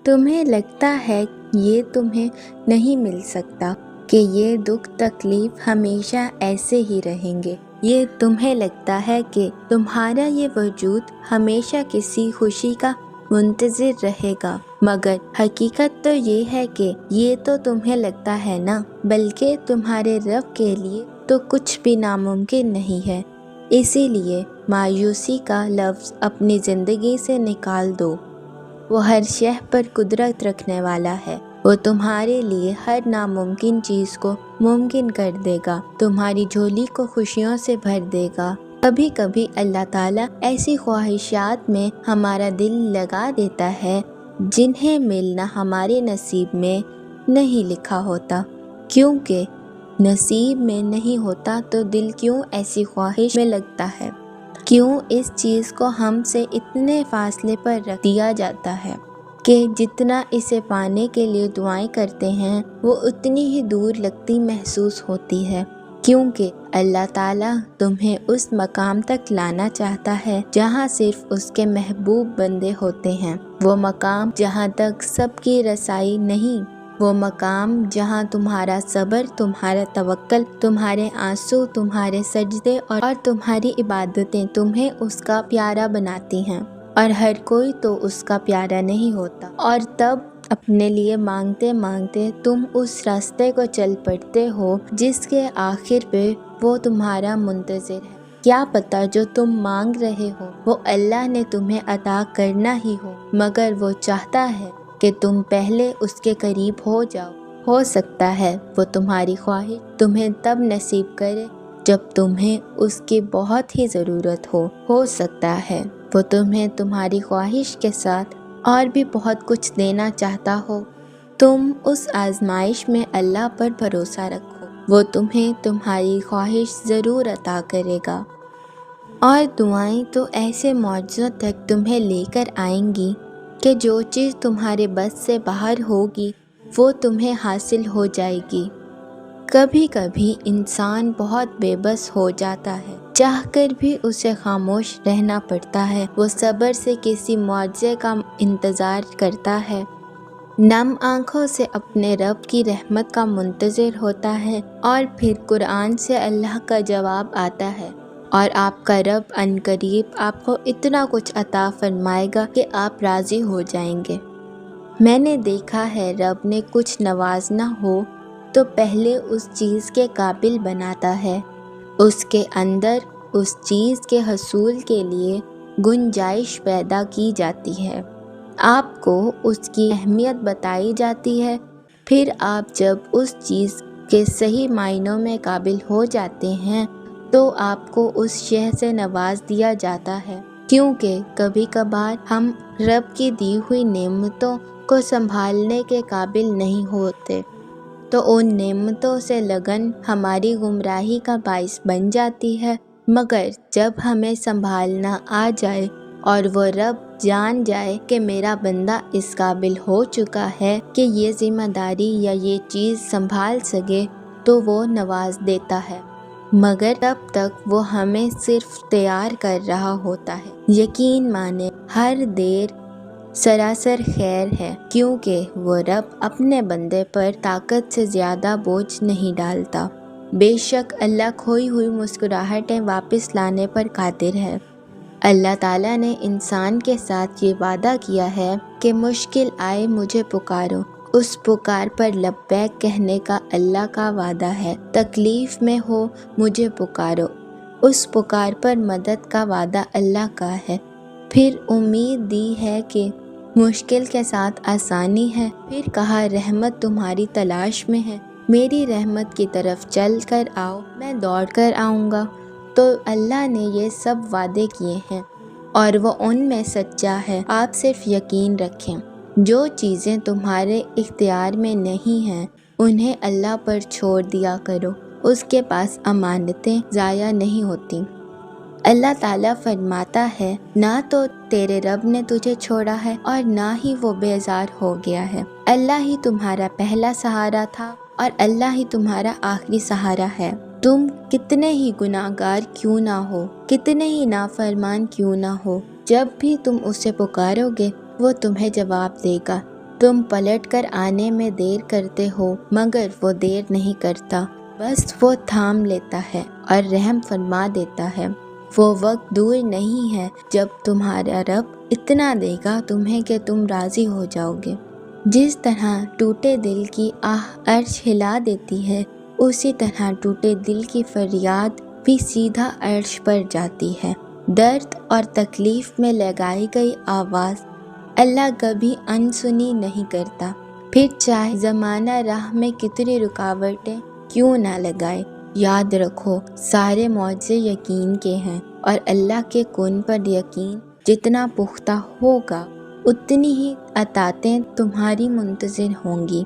تمہیں لگتا ہے یہ تمہیں نہیں مل سکتا، کہ یہ دکھ تکلیف ہمیشہ ایسے ہی رہیں گے۔ یہ تمہیں لگتا ہے کہ تمہارا یہ وجود ہمیشہ کسی خوشی کا منتظر رہے گا، مگر حقیقت تو یہ ہے کہ یہ تو تمہیں لگتا ہے نا، بلکہ تمہارے رب کے لیے تو کچھ بھی ناممکن نہیں ہے۔ اسی لیے مایوسی کا لفظ اپنی زندگی سے نکال دو۔ وہ ہر شے پر قدرت رکھنے والا ہے۔ وہ تمہارے لیے ہر ناممکن چیز کو ممکن کر دے گا، تمہاری جھولی کو خوشیوں سے بھر دے گا۔ کبھی کبھی اللہ تعالیٰ ایسی خواہشات میں ہمارا دل لگا دیتا ہے جنہیں ملنا ہمارے نصیب میں نہیں لکھا ہوتا۔ کیونکہ نصیب میں نہیں ہوتا تو دل کیوں ایسی خواہش میں لگتا ہے؟ کیوں اس چیز کو ہم سے اتنے فاصلے پر رکھ دیا جاتا ہے کہ جتنا اسے پانے کے لیے دعائیں کرتے ہیں وہ اتنی ہی دور لگتی محسوس ہوتی ہے؟ کیونکہ اللہ تعالیٰ تمہیں اس مقام تک لانا چاہتا ہے جہاں صرف اس کے محبوب بندے ہوتے ہیں۔ وہ مقام جہاں تک سب کی رسائی نہیں، وہ مقام جہاں تمہارا صبر، تمہارا توکل، تمہارے آنسو، تمہارے سجدے اور تمہاری عبادتیں تمہیں اس کا پیارا بناتی ہیں، اور ہر کوئی تو اس کا پیارا نہیں ہوتا۔ اور تب اپنے لیے مانگتے مانگتے تم اس راستے کو چل پڑتے ہو جس کے آخر پہ وہ تمہارا منتظر ہے۔ کیا پتہ جو تم مانگ رہے ہو وہ اللہ نے تمہیں عطا کرنا ہی ہو، مگر وہ چاہتا ہے کہ تم پہلے اس کے قریب ہو جاؤ۔ ہو سکتا ہے وہ تمہاری خواہش تمہیں تب نصیب کرے جب تمہیں اس کی بہت ہی ضرورت ہو سکتا ہے وہ تمہیں تمہاری خواہش کے ساتھ اور بھی بہت کچھ دینا چاہتا ہو۔ تم اس آزمائش میں اللہ پر بھروسہ رکھو، وہ تمہیں تمہاری خواہش ضرور عطا کرے گا۔ اور دعائیں تو ایسے معجزوں تک تمہیں لے کر آئیں گی کہ جو چیز تمہارے بس سے باہر ہوگی وہ تمہیں حاصل ہو جائے گی۔ کبھی کبھی انسان بہت بے بس ہو جاتا ہے، چاہ کر بھی اسے خاموش رہنا پڑتا ہے۔ وہ صبر سے کسی معجزے کا انتظار کرتا ہے، نم آنکھوں سے اپنے رب کی رحمت کا منتظر ہوتا ہے، اور پھر قرآن سے اللہ کا جواب آتا ہے، اور آپ کا رب عنقریب آپ کو اتنا کچھ عطا فرمائے گا کہ آپ راضی ہو جائیں گے۔ میں نے دیکھا ہے رب نے کچھ نوازنا ہو تو پہلے اس چیز کے قابل بناتا ہے، اس کے اندر اس چیز کے حصول کے لیے گنجائش پیدا کی جاتی ہے، آپ کو اس کی اہمیت بتائی جاتی ہے، پھر آپ جب اس چیز کے صحیح معنوں میں قابل ہو جاتے ہیں تو آپ کو اس شے سے نواز دیا جاتا ہے۔ کیونکہ کبھی کبھار ہم رب کی دی ہوئی نعمتوں کو سنبھالنے کے قابل نہیں ہوتے، تو ان نعمتوں سے لگن ہماری گمراہی کا باعث بن جاتی ہے، مگر جب ہمیں سنبھالنا آ جائے اور وہ رب جان جائے کہ میرا بندہ اس قابل ہو چکا ہے کہ یہ ذمہ داری یا یہ چیز سنبھال سکے، تو وہ نواز دیتا ہے، مگر تب تک وہ ہمیں صرف تیار کر رہا ہوتا ہے۔ یقین مانے ہر دیر سراسر خیر ہے، کیونکہ وہ رب اپنے بندے پر طاقت سے زیادہ بوجھ نہیں ڈالتا۔ بے شک اللہ کھوئی ہوئی مسکراہٹیں واپس لانے پر قادر ہے۔ اللہ تعالیٰ نے انسان کے ساتھ یہ وعدہ کیا ہے کہ مشکل آئے مجھے پکارو، اس پکار پر لبیک کہنے کا اللہ کا وعدہ ہے۔ تکلیف میں ہو مجھے پکارو، اس پکار پر مدد کا وعدہ اللہ کا ہے۔ پھر امید دی ہے کہ مشکل کے ساتھ آسانی ہے، پھر کہا رحمت تمہاری تلاش میں ہے، میری رحمت کی طرف چل کر آؤ، میں دوڑ کر آؤں گا۔ تو اللہ نے یہ سب وعدے کیے ہیں اور وہ ان میں سچا ہے۔ آپ صرف یقین رکھیں، جو چیزیں تمہارے اختیار میں نہیں ہیں انہیں اللہ پر چھوڑ دیا کرو، اس کے پاس امانتیں ضائع نہیں ہوتی۔ اللہ تعالیٰ فرماتا ہے، نہ تو تیرے رب نے تجھے چھوڑا ہے اور نہ ہی وہ بیزار ہو گیا ہے۔ اللہ ہی تمہارا پہلا سہارا تھا اور اللہ ہی تمہارا آخری سہارا ہے۔ تم کتنے ہی گناہ گار کیوں نہ ہو، کتنے ہی نافرمان کیوں نہ ہو، جب بھی تم اسے پکارو گے وہ تمہیں جواب دے گا۔ تم پلٹ کر آنے میں دیر کرتے ہو مگر وہ دیر نہیں کرتا، بس وہ تھام لیتا ہے اور رحم فرما دیتا ہے۔ وہ وقت دور نہیں ہے جب تمہارا رب اتنا دے گا تمہیں کہ تم راضی ہو جاؤ گے۔ جس طرح ٹوٹے دل کی آہ عرش ہلا دیتی ہے، اسی طرح ٹوٹے دل کی فریاد بھی سیدھا عرش پر جاتی ہے۔ درد اور تکلیف میں لگائی گئی آواز اللہ کبھی انسنی نہیں کرتا، پھر چاہے زمانہ راہ میں کتنی رکاوٹیں کیوں نہ لگائے۔ یاد رکھو، سارے معجزے یقین کے ہیں، اور اللہ کے کن پر یقین جتنا پختہ ہوگا اتنی ہی عطایں تمہاری منتظر ہوں گی۔